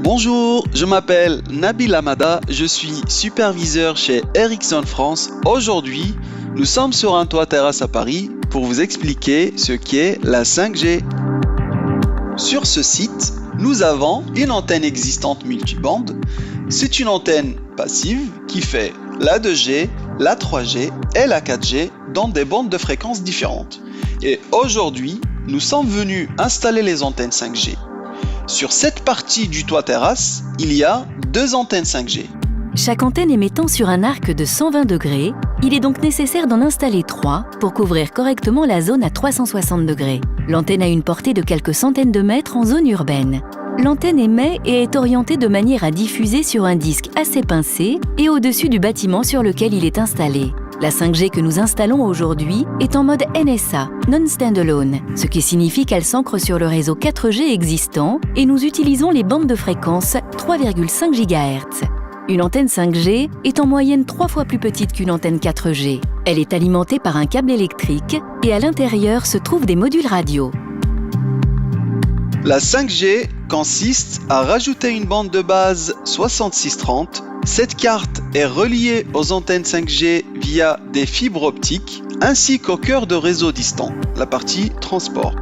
Bonjour, je m'appelle Nabil Amada, je suis superviseur chez Ericsson France. Aujourd'hui, nous sommes sur un toit terrasse à Paris pour vous expliquer ce qu'est la 5G. Sur ce site, nous avons une antenne existante multibande. C'est une antenne passive qui fait la 2G, la 3G et la 4G dans des bandes de fréquences différentes. Et aujourd'hui, nous sommes venus installer les antennes 5G. Sur cette partie du toit terrasse, il y a deux antennes 5G. Chaque antenne émettant sur un arc de 120 degrés, il est donc nécessaire d'en installer 3 pour couvrir correctement la zone à 360 degrés. L'antenne a une portée de quelques centaines de mètres en zone urbaine. L'antenne émet et est orientée de manière à diffuser sur un disque assez pincé et au-dessus du bâtiment sur lequel il est installé. La 5G que nous installons aujourd'hui est en mode NSA, non-standalone, ce qui signifie qu'elle s'ancre sur le réseau 4G existant et nous utilisons les bandes de fréquence 3,5 GHz. Une antenne 5G est en moyenne 3 fois plus petite qu'une antenne 4G. Elle est alimentée par un câble électrique et à l'intérieur se trouvent des modules radio. La 5G consiste à rajouter une bande de base 6630. Cette carte est reliée aux antennes 5G via des fibres optiques ainsi qu'au cœur de réseau distant, la partie transport.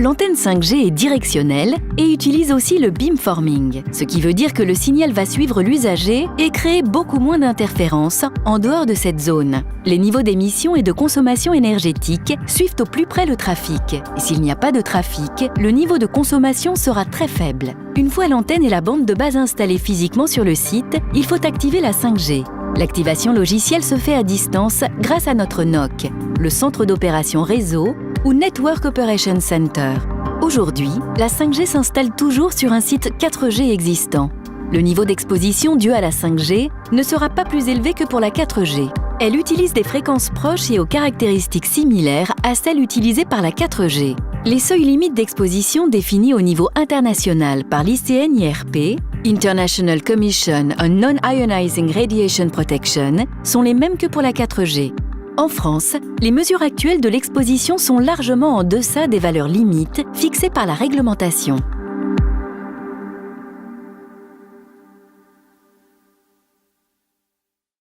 L'antenne 5G est directionnelle et utilise aussi le beamforming, ce qui veut dire que le signal va suivre l'usager et créer beaucoup moins d'interférences en dehors de cette zone. Les niveaux d'émission et de consommation énergétique suivent au plus près le trafic. Et s'il n'y a pas de trafic, le niveau de consommation sera très faible. Une fois l'antenne et la bande de base installées physiquement sur le site, il faut activer la 5G. L'activation logicielle se fait à distance grâce à notre NOC, le Centre d'opération réseau ou Network Operation Center. Aujourd'hui, la 5G s'installe toujours sur un site 4G existant. Le niveau d'exposition dû à la 5G ne sera pas plus élevé que pour la 4G. Elle utilise des fréquences proches et aux caractéristiques similaires à celles utilisées par la 4G. Les seuils limites d'exposition définis au niveau international par l'ICN-IRP, International Commission on Non-Ionizing Radiation Protection, sont les mêmes que pour la 4G. En France, les mesures actuelles de l'exposition sont largement en deçà des valeurs limites fixées par la réglementation.